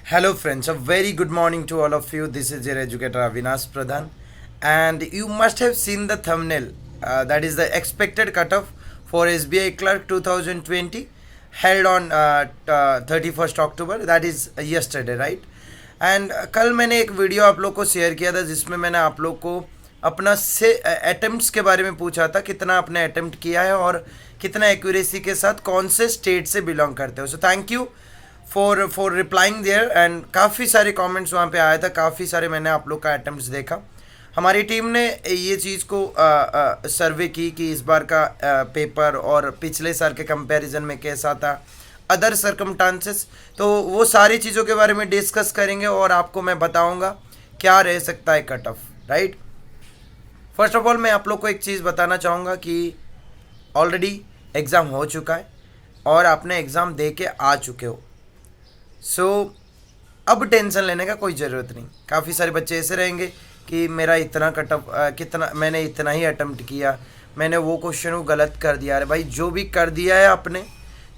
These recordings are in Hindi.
Hello, friends. A very good morning to all of you. This is your educator Avinash Pradhan, and you must have seen the thumbnail. That is the expected cutoff for SBI Clerk 2020, held on 31st October. That is yesterday, right? And कल मैंने एक वीडियो आप लोग को शेयर किया था जिसमें मैंने आप लोग को अपना से अटेम्प्ट्स के बारे में पूछा था, कितना आपने अटेम्प्ट किया है और कितना एक्यूरेसी के साथ कौन से स्टेट से बिलोंग करते हो. So thank you for replying there. And काफ़ी सारे कमेंट्स वहाँ पे आया था, काफ़ी सारे मैंने आप लोग का अटेम्प्ट्स देखा. हमारी टीम ने ये चीज़ को सर्वे की कि इस बार का पेपर और पिछले साल के कंपैरिजन में कैसा था, अदर सरकमस्टांसेस. तो वो सारी चीज़ों के बारे में डिस्कस करेंगे और आपको मैं बताऊंगा क्या रह सकता है cut off, right. First of all मैं आप लोग को एक चीज़ बताना चाहूँगा कि ऑलरेडी एग्ज़ाम हो चुका है और आपने एग्ज़ाम दे के आ चुके हो. सो अब टेंशन लेने का कोई ज़रूरत नहीं. काफ़ी सारे बच्चे ऐसे रहेंगे कि मेरा इतना कट ऑफ कितना, मैंने इतना ही अटेम्प्ट किया, मैंने वो क्वेश्चन को गलत कर दिया. अरे भाई, जो भी कर दिया है आपने,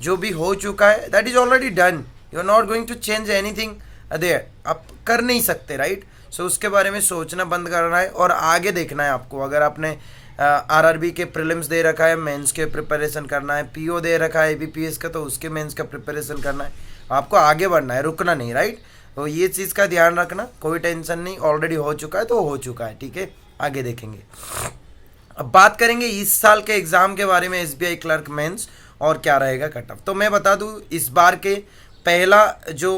जो भी हो चुका है, that is already done. You are not going to change anything there. आप कर नहीं सकते, राइट. सो उसके बारे में सोचना बंद करना है और आगे देखना है आपको. अगर आपने आरआरबी के प्रीलिम्स दे रखा है, मेंस के प्रिपरेशन करना है, पीओ दे रखा है एबीपीएस का, तो उसके मेंस का प्रिपरेशन करना है. आपको आगे बढ़ना है, रुकना नहीं, राइट. तो ये चीज़ का ध्यान रखना, कोई टेंशन नहीं. ऑलरेडी हो चुका है तो हो चुका है, ठीक है. आगे देखेंगे. अब बात करेंगे इस साल के एग्ज़ाम के बारे में, एसबीआई क्लर्क मेंस और क्या रहेगा कट ऑफ. तो मैं बता दूं इस बार के पहला जो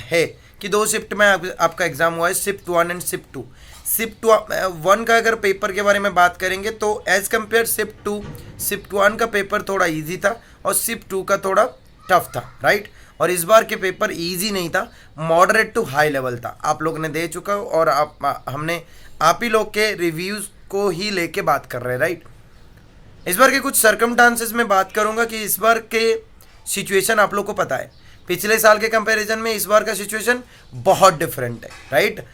है कि 2 शिफ्ट में आपका एग्ज़ाम हुआ है, शिफ्ट 1 एंड शिफ्ट 2. शिफ्ट 1 का अगर पेपर के बारे में बात करेंगे तो एज़ कम्पेयर शिफ्ट 1 का पेपर थोड़ा ईजी था और शिफ्ट 2 का थोड़ा टफ था, राइट. और इस बार के पेपर इजी नहीं था, मॉडरेट टू हाई लेवल था. आप लोग ने दे चुका हो और हमने आप ही लोग के रिव्यूज़ को ही लेके बात कर रहे हैं, राइट. इस बार के कुछ सर्कमस्टांसेस में बात करूंगा कि इस बार के सिचुएशन आप लोग को पता है, पिछले साल के कंपैरिजन में इस बार का सिचुएशन बहुत डिफरेंट है, right.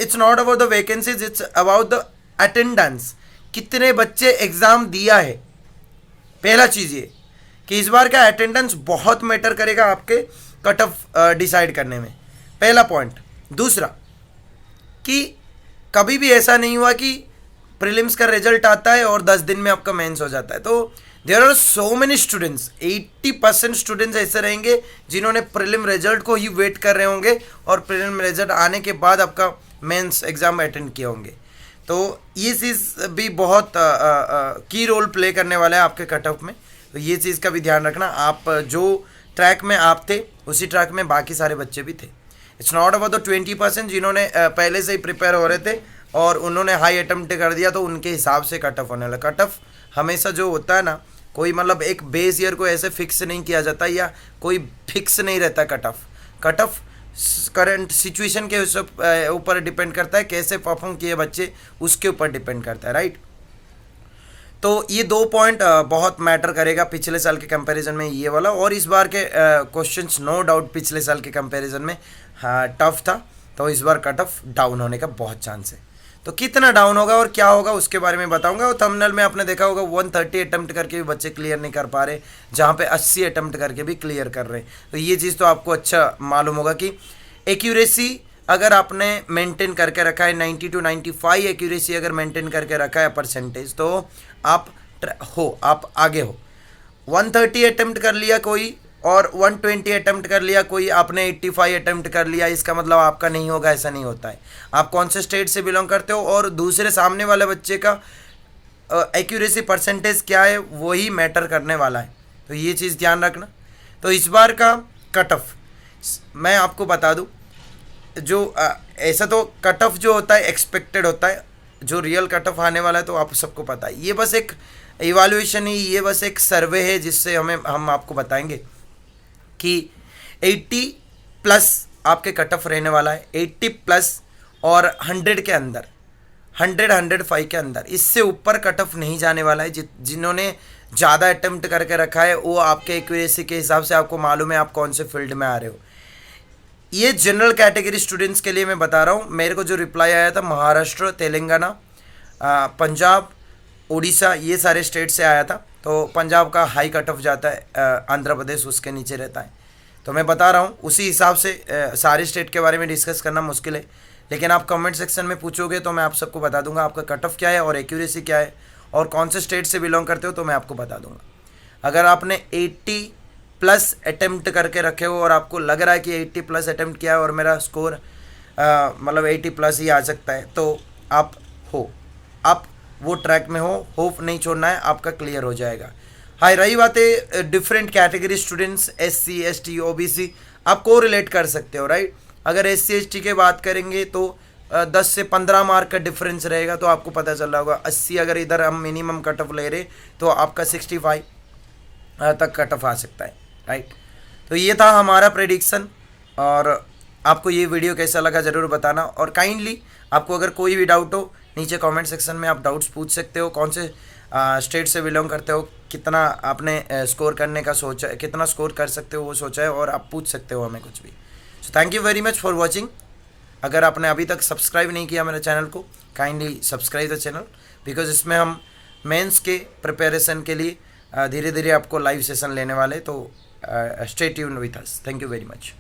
It's not about the vacancies, it's about the attendance. कितने बच्चे एग्ज़ाम दिया है. पहला चीज़ ये कि इस बार का अटेंडेंस बहुत मैटर करेगा आपके कट ऑफ डिसाइड करने में, पहला पॉइंट. दूसरा कि कभी भी ऐसा नहीं हुआ कि प्रीलिम्स का रिजल्ट आता है और 10 दिन में आपका मेंस हो जाता है. तो there are so many students, 80% students ऐसे रहेंगे जिन्होंने प्रीलिम रिजल्ट को ही वेट कर रहे होंगे और प्रीलिम रिजल्ट आने के बाद आपका मेंस एग्ज़ाम अटेंड किए होंगे. तो ये चीज़ भी बहुत की रोल प्ले करने वाला है आपके कट ऑफ में. तो ये चीज़ का भी ध्यान रखना. आप जो ट्रैक में आप थे उसी ट्रैक में बाकी सारे बच्चे भी थे. इट्स नॉट अबाउट द 20% जिन्होंने पहले से ही प्रिपेयर हो रहे थे और उन्होंने हाई अटेम्प्ट कर दिया तो उनके हिसाब से कट ऑफ होने लगा. कट ऑफ हमेशा जो होता है ना, कोई मतलब एक बेस ईयर को ऐसे फिक्स नहीं किया जाता या कोई फिक्स नहीं रहता cut off. Cut off current situation के ऊपर डिपेंड करता है, कैसे परफॉर्म किए बच्चे उसके ऊपर डिपेंड करता है, राइट. तो ये 2 पॉइंट बहुत मैटर करेगा पिछले साल के कंपैरिजन में, ये वाला. और इस बार के क्वेश्चंस नो डाउट पिछले साल के कंपैरिजन में टफ था. तो इस बार कट ऑफ डाउन होने का बहुत चांस है. तो कितना डाउन होगा और क्या होगा उसके बारे में बताऊंगा. और थंबनेल में आपने देखा होगा 130 अटेम्प्ट करके भी बच्चे क्लियर नहीं कर पा रहे, जहाँ पे 80 अटेम्प्ट करके भी क्लियर कर रहे हैं. तो ये चीज़ तो आपको अच्छा मालूम होगा कि एक्यूरेसी अगर आपने मेंटेन करके रखा है, 90 to 95 एक्यूरेसी अगर मेंटेन करके रखा है परसेंटेज, तो आप आप आगे हो. 130 अटेम्प्ट कर लिया कोई और 120 अटेम्प्ट कर लिया कोई, आपने 85 अटेम्प्ट कर लिया, इसका मतलब आपका नहीं होगा, ऐसा नहीं होता है. आप कौन से स्टेट से बिलोंग करते हो और दूसरे सामने वाले बच्चे का एक्यूरेसी परसेंटेज क्या है वही मैटर करने वाला है. तो ये चीज़ ध्यान रखना. तो इस बार का कट ऑफ मैं आपको बता दूं, जो ऐसा तो कट ऑफ जो होता है एक्सपेक्टेड होता है, जो रियल कट ऑफ आने वाला है तो आप सबको पता है. ये बस एक इवैल्यूएशन ही, ये बस एक सर्वे है जिससे हम आपको बताएंगे कि 80 प्लस आपके कट ऑफ रहने वाला है. 80 प्लस और 100 के अंदर, 105 के अंदर, इससे ऊपर कट ऑफ नहीं जाने वाला है. जिन्होंने ज़्यादा अटेम्प्ट करके रखा है वो आपके एक्यूरेसी के हिसाब से आपको मालूम है आप कौन से फील्ड में आ रहे हो. ये जनरल कैटेगरी स्टूडेंट्स के लिए मैं बता रहा हूँ. मेरे को जो रिप्लाई आया था महाराष्ट्र, तेलंगाना, पंजाब, उड़ीसा, ये सारे स्टेट से आया था. तो पंजाब का हाई कट ऑफ जाता है, आंध्र प्रदेश उसके नीचे रहता है. तो मैं बता रहा हूँ उसी हिसाब से सारे स्टेट के बारे में डिस्कस करना मुश्किल है, लेकिन आप कमेंट सेक्शन में पूछोगे तो मैं आप सबको बता दूंगा आपका कट ऑफ क्या है और एक्यूरेसी क्या है और कौन से स्टेट से बिलोंग करते हो, तो मैं आपको बता दूंगा। अगर आपने 80 प्लस अटेम्प्ट करके रखे हो और आपको लग रहा है कि 80 प्लस अटेम्प्ट किया है और मेरा स्कोर मतलब 80 प्लस ही आ सकता है, तो आप वो ट्रैक में हो, होप नहीं छोड़ना है, आपका क्लियर हो जाएगा। हाँ, रही बात है different category students, SC ST OBC, आप को रिलेट कर सकते हो, राइट। अगर SC ST की बात करेंगे तो 10 से 15 मार्क का डिफरेंस रहेगा, तो आपको पता चल रहा होगा 80 अगर इधर हम मिनिमम कट ऑफ ले रहे तो आपका 65 तक कट ऑफ आ सकता है, राइट। तो ये था हमारा प्रेडिक्शन, और आपको ये वीडियो कैसा लगा ज़रूर बताना, और काइंडली आपको अगर कोई भी डाउट हो नीचे कमेंट सेक्शन में आप डाउट्स पूछ सकते हो। कौन से स्टेट से बिलोंग करते हो, कितना आपने स्कोर करने का सोचा है, कितना स्कोर कर सकते हो वो सोचा है, और आप पूछ सकते हो हमें कुछ भी। सो thank you very much for watching. अगर आपने अभी तक सब्सक्राइब नहीं किया मेरे चैनल को, kindly subscribe the channel, because इसमें हम मेंस के प्रिपरेशन के लिए धीरे धीरे आपको लाइव सेशन लेने वाले, तो stay tuned with us. Thank you very much.